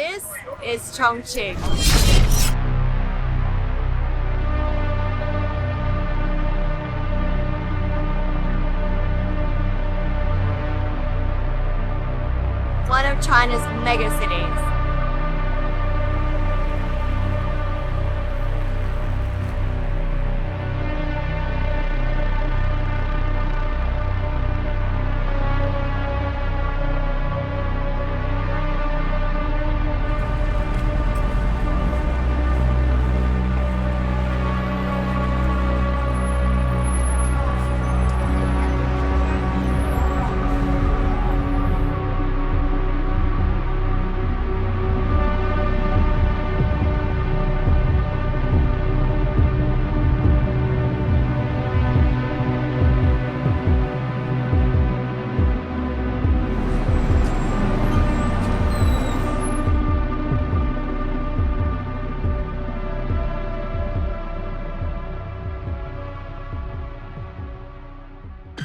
This is Chongqing. One of China's mega cities.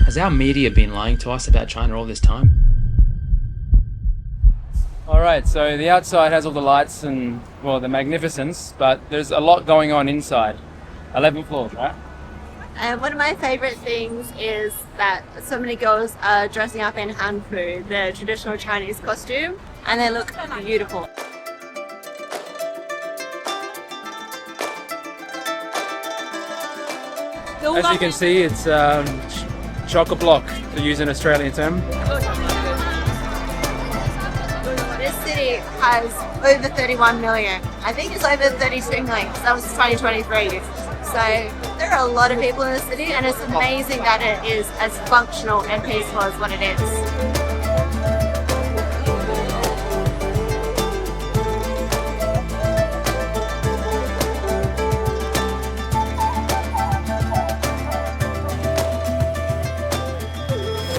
Has our media been lying to us about China all this time? Alright, so the outside has all the lights and, well, the magnificence, but there's a lot going on inside. 11 floors, right? And one of my favorite things is that so many girls are dressing up in Hanfu, the traditional Chinese costume, and they look beautiful. As you can see, it's chock-a-block, to use an Australian term. This city has over 31 million. I think it's over 32 million, because that was 2023. So there are a lot of people in the city, and it's amazing that it is as functional and peaceful as what it is.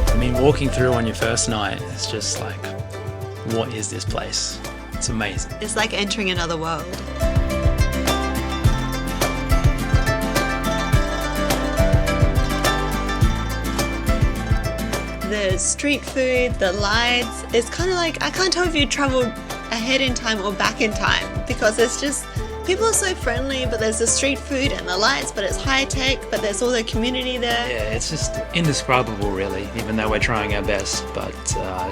I mean, walking through on your first night, it's just like, what is this place? It's amazing. It's like entering another world. The street food, the lights, it's kind of like, I can't tell if you traveled ahead in time or back in time, because it's just, people are so friendly, but there's the street food and the lights, but it's high tech, but there's all the community there. Yeah, it's just indescribable really, even though we're trying our best, but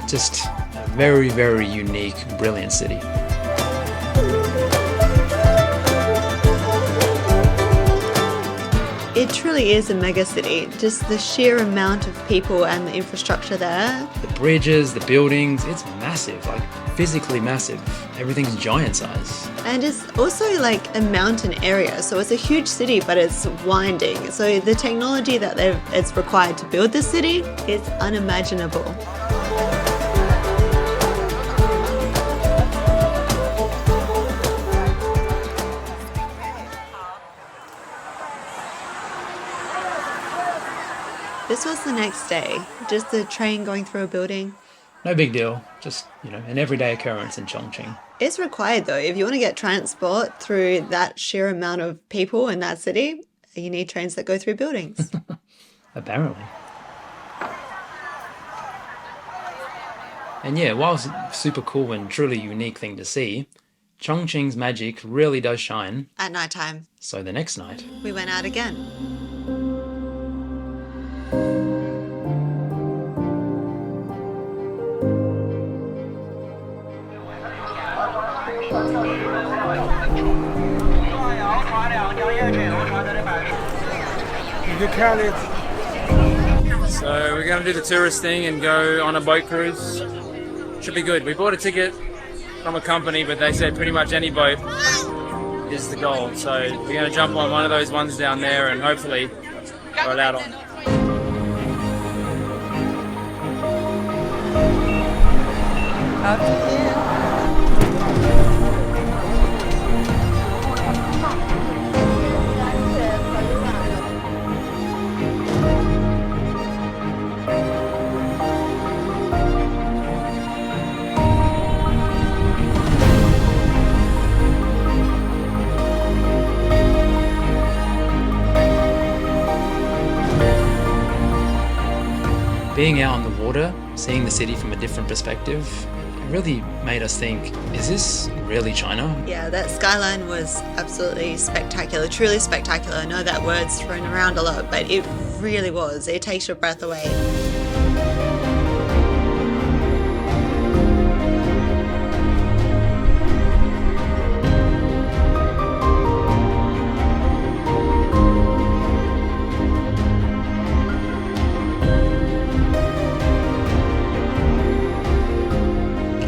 just a very, very unique, brilliant city. It truly is a mega city, just the sheer amount of people and the infrastructure there. The bridges, the buildings, it's massive, like physically massive. Everything's giant size. And it's also like a mountain area, so it's a huge city, but it's winding. So the technology that it's required to build this city is unimaginable. This was the next day, just the train going through a building. No big deal, just, an everyday occurrence in Chongqing. It's required though. If you want to get transport through that sheer amount of people in that city, you need trains that go through buildings. Apparently. And yeah, while it's a super cool and truly unique thing to see, Chongqing's magic really does shine. At night time. So the next night, we went out again. So we're going to do the tourist thing and go on a boat cruise. Should be good. We bought a ticket from a company, but they said pretty much any boat is the goal. So we're going to jump on one of those ones down there and hopefully we're allowed on. After here. being out on the water, seeing the city from a different perspective, really made us think, is this really China? Yeah, that skyline was absolutely spectacular, truly spectacular. I know that word's thrown around a lot, but it really was. It takes your breath away.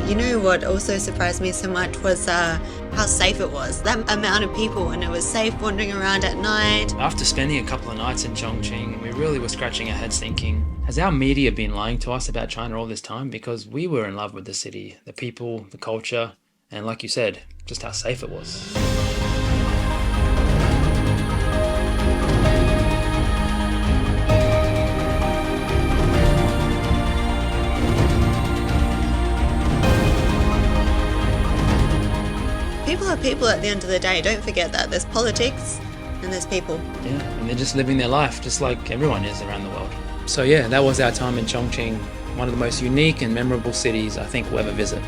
You know what also surprised me so much was how safe it was. That amount of people, and it was safe wandering around at night. After spending a couple of nights in Chongqing, we really were scratching our heads thinking, has our media been lying to us about China all this time? Because we were in love with the city, the people, the culture, and like you said, just how safe it was. People are people at the end of the day. Don't forget that. There's politics and there's people. Yeah, and they're just living their life just like everyone is around the world. So yeah, that was our time in Chongqing, one of the most unique and memorable cities I think we'll ever visit.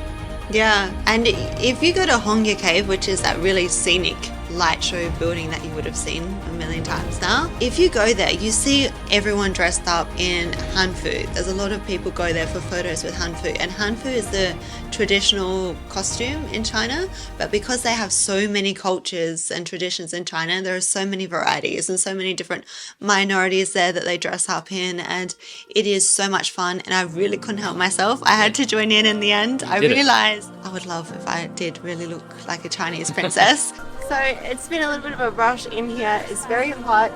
Yeah, and if you go to Hongya Cave, which is that really scenic light show building that you would have seen a million times now, if you go there, you see everyone dressed up in Hanfu. There's a lot of people go there for photos with Hanfu, and Hanfu is the traditional costume in China, but because they have so many cultures and traditions in China, there are so many varieties and so many different minorities there that they dress up in, and it is so much fun, and I really couldn't help myself. I had to join in the end. I realized I would love if I did really look like a Chinese princess. So it's been a little bit of a rush in here. It's very hot,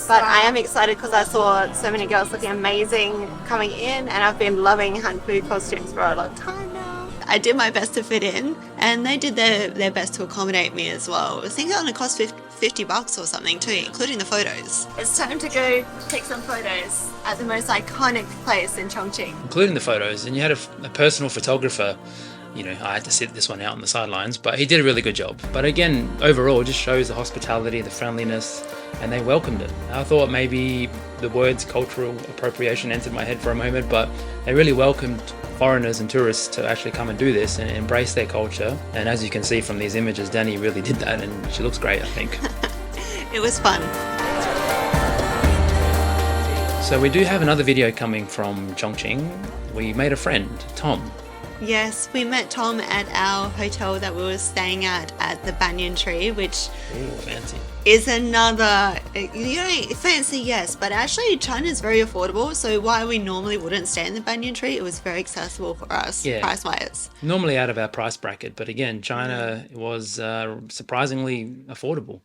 but I am excited because I saw so many girls looking amazing coming in, and I've been loving Hanfu costumes for a long time now. I did my best to fit in, and they did their best to accommodate me as well. I think it only cost $50 or something too, including the photos. It's time to go take some photos at the most iconic place in Chongqing. Including the photos, and you had a personal photographer. You know, I had to sit this one out on the sidelines, but he did a really good job. But again, overall, it just shows the hospitality, the friendliness, and they welcomed it. I thought maybe the words cultural appropriation entered my head for a moment, but they really welcomed foreigners and tourists to actually come and do this and embrace their culture. And as you can see from these images, Danny really did that, and she looks great, I think. It was fun. So we do have another video coming from Chongqing. We made a friend, Tom. Yes, we met Tom at our hotel that we were staying at the Banyan Tree, which Fancy. is another, fancy, yes, but actually China's very affordable, so while we normally wouldn't stay in the Banyan Tree, it was very accessible for us, price-wise. Normally out of our price bracket, but again, China was surprisingly affordable.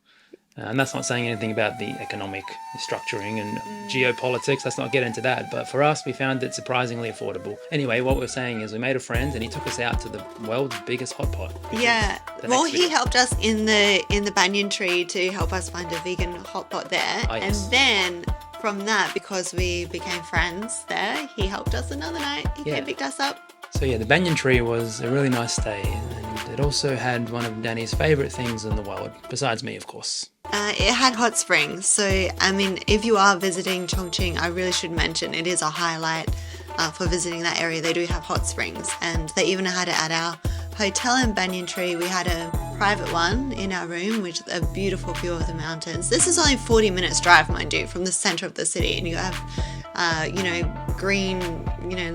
And that's not saying anything about the economic structuring and geopolitics. Let's not get into that. But for us, we found it surprisingly affordable. Anyway, what we're saying is we made a friend and he took us out to the world's biggest hot pot. Yeah. Well, he helped us in the Banyan Tree to help us find a vegan hot pot there. Oh, yes. And then from that, because we became friends there, he helped us another night. He came and picked us up. So yeah, the Banyan Tree was a really nice stay, and it also had one of Danny's favourite things in the world, besides me, of course. It had hot springs, so I mean, if you are visiting Chongqing, I really should mention it is a highlight for visiting that area. They do have hot springs, and they even had it at our hotel in Banyan Tree. We had a private one in our room, which is a beautiful view of the mountains. This is only 40 minutes drive, mind you, from the centre of the city, and you have green,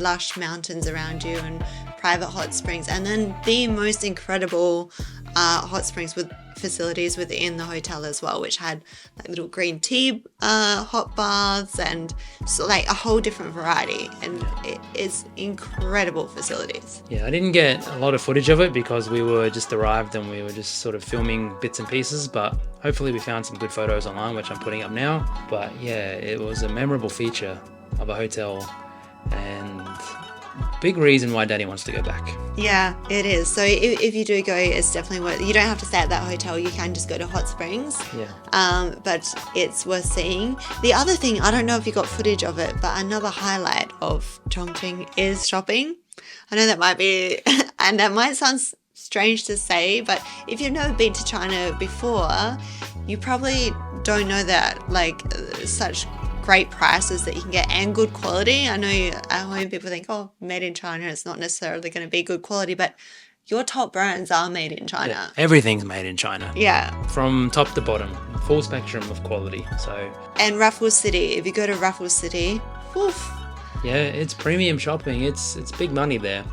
lush mountains around you and private hot springs, and then the most incredible hot springs with facilities within the hotel as well, which had like little green tea hot baths and so like a whole different variety, and it is incredible facilities. Yeah, I didn't get a lot of footage of it because we were just arrived and we were just sort of filming bits and pieces, but hopefully we found some good photos online, which I'm putting up now. But yeah, it was a memorable feature of a hotel and big reason why Daddy wants to go back. Yeah, it is. So if you do go, it's definitely worth it. You don't have to stay at that hotel. You can just go to hot springs. Yeah. But it's worth seeing. The other thing, I don't know if you got footage of it, but another highlight of Chongqing is shopping. I know that might be, and that might sound strange to say, but if you've never been to China before, you probably don't know that like such great prices that you can get and good quality. I know at home people think, oh, made in China, it's not necessarily going to be good quality, but your top brands are made in China. Yeah, everything's made in China. Yeah. From top to bottom, full spectrum of quality. So And Raffles City, if you go to Raffles City, oof, yeah, it's premium shopping. It's big money there.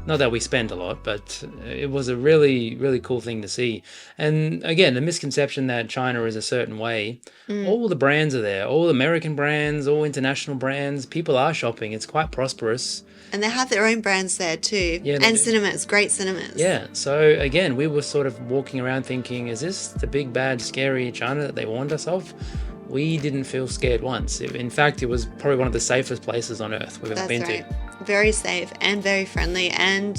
Not that we spend a lot, but it was a really, really cool thing to see. And again, the misconception that China is a certain way. All the brands are there. All American brands, all international brands. People are shopping. It's quite prosperous. and they have their own brands there too. Yeah, they and do. cinemas, great cinemas. Yeah. So again, we were sort of walking around thinking, is this the big, bad, scary China that they warned us of? We didn't feel scared once. In fact, it was probably one of the safest places on earth we've ever That's been right. to. Very safe and very friendly and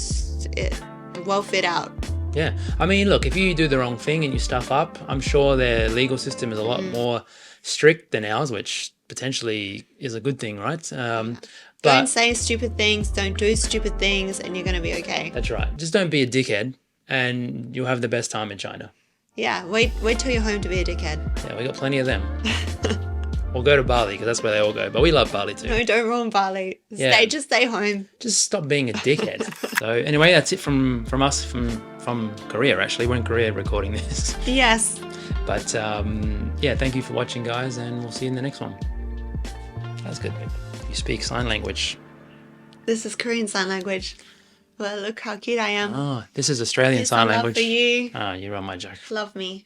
well fit out. Yeah. I mean, look, if you do the wrong thing and you stuff up, I'm sure their legal system is a lot more strict than ours, which potentially is a good thing, right? Don't But say stupid things, don't do stupid things, and you're going to be okay. that's right. Just don't be a dickhead and you'll have the best time in China. Yeah, wait till you're home to be a dickhead. Yeah, we got plenty of them. Or go to Bali because that's where they all go. But we love Bali too. No, don't ruin Bali. Yeah. Just stay home. Just stop being a dickhead. So anyway, that's it from us from Korea. Actually, we're in Korea recording this. Yes. But yeah, thank you for watching, guys, and we'll see you in the next one. That's good. You speak sign language. This is Korean Sign Language. Well, look how cute I am. Oh, this is Australian Here's sign some love language. for you. Ah, you're on my joke. Love me.